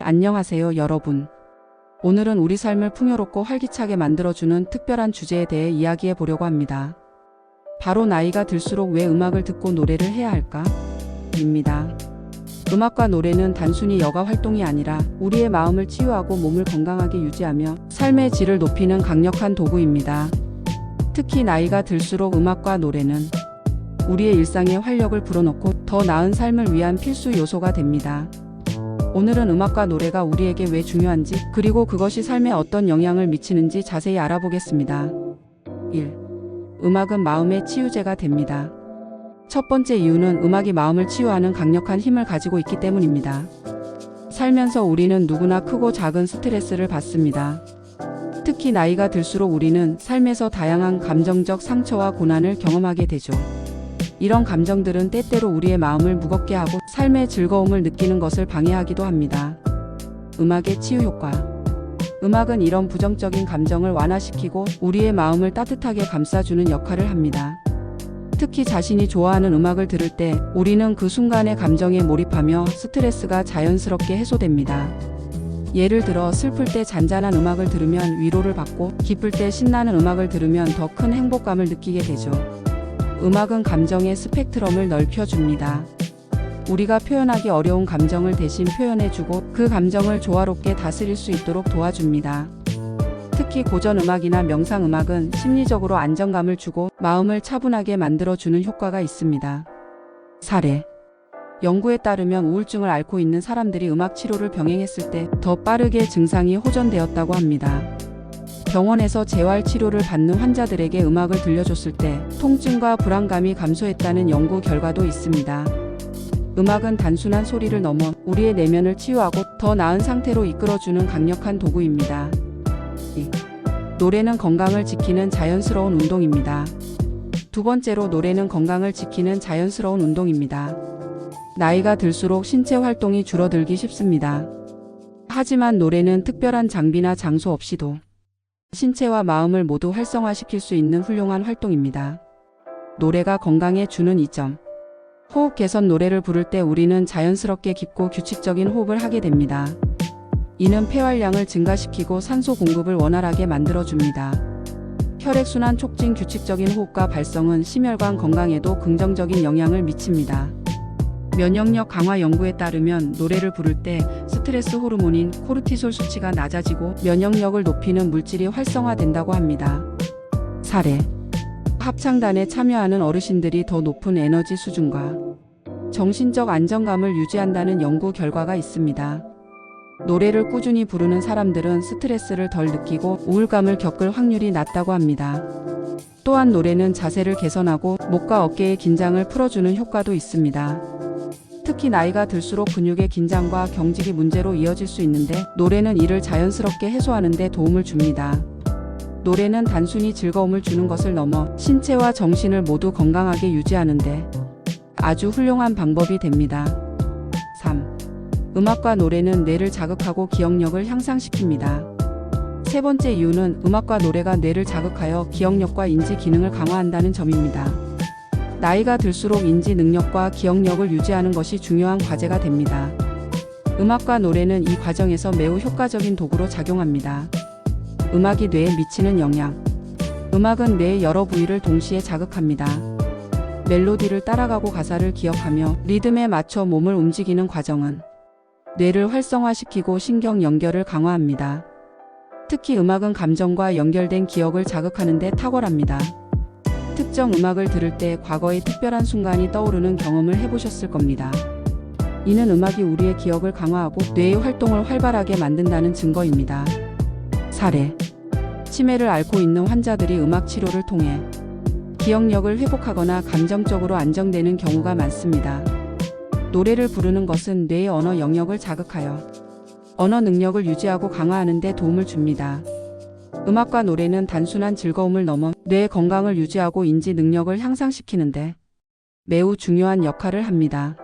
안녕하세요, 여러분. 오늘은 우리 삶을 풍요롭고 활기차게 만들어주는 특별한 주제에 대해 이야기해 보려고 합니다. 바로 나이가 들수록 왜 음악을 듣고 노래를 해야 할까? 입니다. 음악과 노래는 단순히 여가 활동이 아니라 우리의 마음을 치유하고 몸을 건강하게 유지하며 삶의 질을 높이는 강력한 도구입니다. 특히 나이가 들수록 음악과 노래는 우리의 일상에 활력을 불어넣고 더 나은 삶을 위한 필수 요소가 됩니다. 오늘은 음악과 노래가 우리에게 왜 중요한지, 그리고 그것이 삶에 어떤 영향을 미치는지 자세히 알아보겠습니다. 1. 음악은 마음의 치유제가 됩니다. 첫 번째 이유는 음악이 마음을 치유하는 강력한 힘을 가지고 있기 때문입니다. 살면서 우리는 누구나 크고 작은 스트레스를 받습니다. 특히 나이가 들수록 우리는 삶에서 다양한 감정적 상처와 고난을 경험하게 되죠. 이런 감정들은 때때로 우리의 마음을 무겁게 하고 삶의 즐거움을 느끼는 것을 방해하기도 합니다. 음악의 치유 효과. 음악은 이런 부정적인 감정을 완화시키고 우리의 마음을 따뜻하게 감싸주는 역할을 합니다. 특히 자신이 좋아하는 음악을 들을 때 우리는 그 순간의 감정에 몰입하며 스트레스가 자연스럽게 해소됩니다. 예를 들어 슬플 때 잔잔한 음악을 들으면 위로를 받고, 기쁠 때 신나는 음악을 들으면 더 큰 행복감을 느끼게 되죠. 음악은 감정의 스펙트럼을 넓혀줍니다. 우리가 표현하기 어려운 감정을 대신 표현해주고 그 감정을 조화롭게 다스릴 수 있도록 도와줍니다. 특히 고전 음악이나 명상 음악은 심리적으로 안정감을 주고 마음을 차분하게 만들어주는 효과가 있습니다. 사례. 연구에 따르면 우울증을 앓고 있는 사람들이 음악 치료를 병행했을 때 더 빠르게 증상이 호전되었다고 합니다. 병원에서 재활 치료를 받는 환자들에게 음악을 들려줬을 때 통증과 불안감이 감소했다는 연구 결과도 있습니다. 음악은 단순한 소리를 넘어 우리의 내면을 치유하고 더 나은 상태로 이끌어주는 강력한 도구입니다. 2. 노래는 건강을 지키는 자연스러운 운동입니다. 두 번째로, 노래는 건강을 지키는 자연스러운 운동입니다. 나이가 들수록 신체 활동이 줄어들기 쉽습니다. 하지만 노래는 특별한 장비나 장소 없이도 신체와 마음을 모두 활성화시킬 수 있는 훌륭한 활동입니다. 노래가 건강에 주는 이점. 호흡 개선. 노래를 부를 때 우리는 자연스럽게 깊고 규칙적인 호흡을 하게 됩니다. 이는 폐활량을 증가시키고 산소 공급을 원활하게 만들어줍니다. 혈액순환 촉진. 규칙적인 호흡과 발성은 심혈관 건강에도 긍정적인 영향을 미칩니다. 면역력 강화. 연구에 따르면 노래를 부를 때 스트레스 호르몬인 코르티솔 수치가 낮아지고 면역력을 높이는 물질이 활성화된다고 합니다. 사례. 합창단에 참여하는 어르신들이 더 높은 에너지 수준과 정신적 안정감을 유지한다는 연구 결과가 있습니다. 노래를 꾸준히 부르는 사람들은 스트레스를 덜 느끼고 우울감을 겪을 확률이 낮다고 합니다. 또한 노래는 자세를 개선하고 목과 어깨의 긴장을 풀어주는 효과도 있습니다. 특히 나이가 들수록 근육의 긴장과 경직이 문제로 이어질 수 있는데 노래는 이를 자연스럽게 해소하는 데 도움을 줍니다. 노래는 단순히 즐거움을 주는 것을 넘어 신체와 정신을 모두 건강하게 유지하는 데 아주 훌륭한 방법이 됩니다. 3. 음악과 노래는 뇌를 자극하고 기억력을 향상시킵니다. 세 번째 이유는 음악과 노래가 뇌를 자극하여 기억력과 인지 기능을 강화한다는 점입니다. 나이가 들수록 인지 능력과 기억력을 유지하는 것이 중요한 과제가 됩니다. 음악과 노래는 이 과정에서 매우 효과적인 도구로 작용합니다. 음악이 뇌에 미치는 영향. 음악은 뇌의 여러 부위를 동시에 자극합니다. 멜로디를 따라가고 가사를 기억하며 리듬에 맞춰 몸을 움직이는 과정은 뇌를 활성화시키고 신경 연결을 강화합니다. 특히 음악은 감정과 연결된 기억을 자극하는 데 탁월합니다. 특정 음악을 들을 때 과거의 특별한 순간이 떠오르는 경험을 해보셨을 겁니다. 이는 음악이 우리의 기억을 강화하고 뇌의 활동을 활발하게 만든다는 증거입니다. 사례. 치매를 앓고 있는 환자들이 음악 치료를 통해 기억력을 회복하거나 감정적으로 안정되는 경우가 많습니다. 노래를 부르는 것은 뇌의 언어 영역을 자극하여 언어 능력을 유지하고 강화하는 데 도움을 줍니다. 음악과 노래는 단순한 즐거움을 넘어 뇌의 건강을 유지하고 인지 능력을 향상시키는데 매우 중요한 역할을 합니다.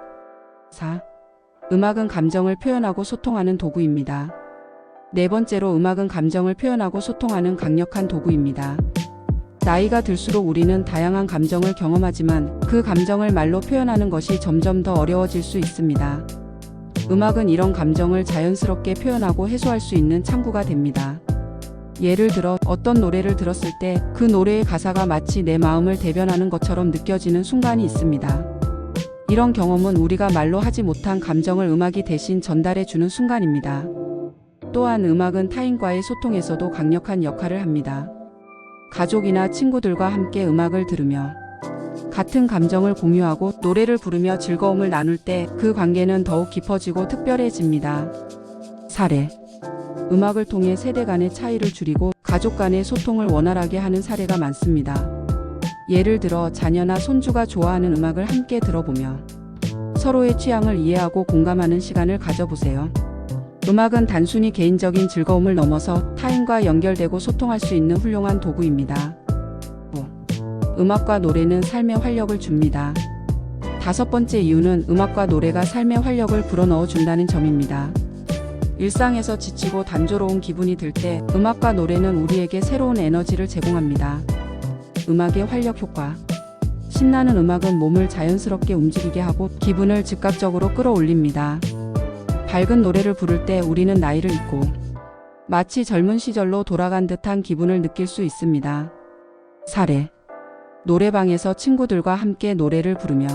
4. 음악은 감정을 표현하고 소통하는 도구입니다. 네 번째로, 음악은 감정을 표현하고 소통하는 강력한 도구입니다. 나이가 들수록 우리는 다양한 감정을 경험하지만 그 감정을 말로 표현하는 것이 점점 더 어려워질 수 있습니다. 음악은 이런 감정을 자연스럽게 표현하고 해소할 수 있는 창구가 됩니다. 예를 들어 어떤 노래를 들었을 때 그 노래의 가사가 마치 내 마음을 대변하는 것처럼 느껴지는 순간이 있습니다. 이런 경험은 우리가 말로 하지 못한 감정을 음악이 대신 전달해 주는 순간입니다. 또한 음악은 타인과의 소통에서도 강력한 역할을 합니다. 가족이나 친구들과 함께 음악을 들으며 같은 감정을 공유하고 노래를 부르며 즐거움을 나눌 때 그 관계는 더욱 깊어지고 특별해집니다. 사례. 음악을 통해 세대 간의 차이를 줄이고 가족 간의 소통을 원활하게 하는 사례가 많습니다. 예를 들어 자녀나 손주가 좋아하는 음악을 함께 들어보며 서로의 취향을 이해하고 공감하는 시간을 가져보세요. 음악은 단순히 개인적인 즐거움을 넘어서 타인과 연결되고 소통할 수 있는 훌륭한 도구입니다. 음악과 노래는 삶에 활력을 줍니다. 5번째 이유는 음악과 노래가 삶에 활력을 불어넣어 준다는 점입니다. 일상에서 지치고 단조로운 기분이 들 때 음악과 노래는 우리에게 새로운 에너지를 제공합니다. 음악의 활력 효과. 신나는 음악은 몸을 자연스럽게 움직이게 하고 기분을 즉각적으로 끌어올립니다. 밝은 노래를 부를 때 우리는 나이를 잊고 마치 젊은 시절로 돌아간 듯한 기분을 느낄 수 있습니다. 사례. 노래방에서 친구들과 함께 노래를 부르며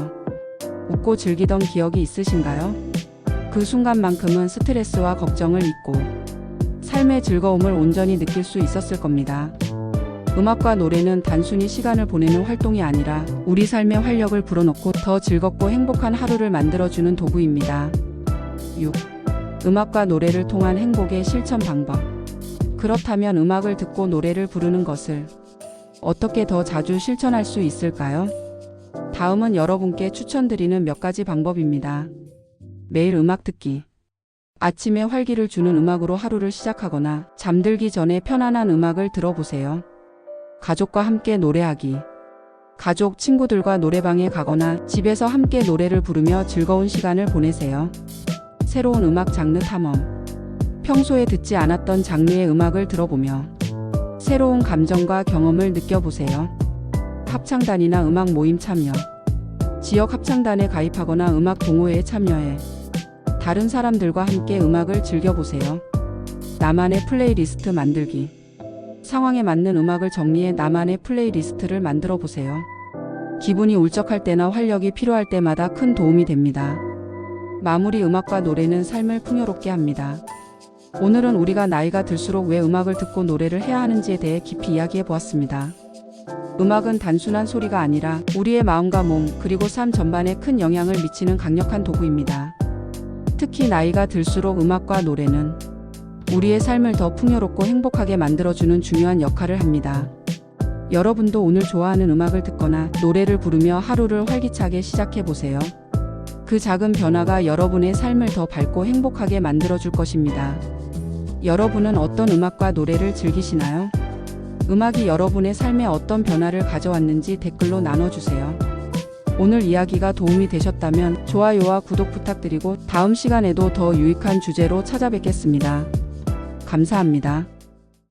웃고 즐기던 기억이 있으신가요? 그 순간만큼은 스트레스와 걱정을 잊고 삶의 즐거움을 온전히 느낄 수 있었을 겁니다. 음악과 노래는 단순히 시간을 보내는 활동이 아니라 우리 삶의 활력을 불어넣고 더 즐겁고 행복한 하루를 만들어주는 도구입니다. 6. 음악과 노래를 통한 행복의 실천 방법. 그렇다면 음악을 듣고 노래를 부르는 것을 어떻게 더 자주 실천할 수 있을까요? 다음은 여러분께 추천드리는 몇 가지 방법입니다. 매일 음악 듣기. 아침에 활기를 주는 음악으로 하루를 시작하거나 잠들기 전에 편안한 음악을 들어보세요. 가족과 함께 노래하기. 가족, 친구들과 노래방에 가거나 집에서 함께 노래를 부르며 즐거운 시간을 보내세요. 새로운 음악 장르 탐험. 평소에 듣지 않았던 장르의 음악을 들어보며 새로운 감정과 경험을 느껴보세요. 합창단이나 음악 모임 참여. 지역 합창단에 가입하거나 음악 동호회에 참여해 다른 사람들과 함께 음악을 즐겨보세요. 나만의 플레이리스트 만들기. 상황에 맞는 음악을 정리해 나만의 플레이리스트를 만들어 보세요. 기분이 울적할 때나 활력이 필요할 때마다 큰 도움이 됩니다. 마무리. 음악과 노래는 삶을 풍요롭게 합니다. 오늘은 우리가 나이가 들수록 왜 음악을 듣고 노래를 해야 하는지에 대해 깊이 이야기해 보았습니다. 음악은 단순한 소리가 아니라 우리의 마음과 몸, 그리고 삶 전반에 큰 영향을 미치는 강력한 도구입니다. 특히 나이가 들수록 음악과 노래는 우리의 삶을 더 풍요롭고 행복하게 만들어주는 중요한 역할을 합니다. 여러분도 오늘 좋아하는 음악을 듣거나 노래를 부르며 하루를 활기차게 시작해보세요. 그 작은 변화가 여러분의 삶을 더 밝고 행복하게 만들어줄 것입니다. 여러분은 어떤 음악과 노래를 즐기시나요? 음악이 여러분의 삶에 어떤 변화를 가져왔는지 댓글로 나눠주세요. 오늘 이야기가 도움이 되셨다면 좋아요와 구독 부탁드리고 다음 시간에도 더 유익한 주제로 찾아뵙겠습니다. 감사합니다.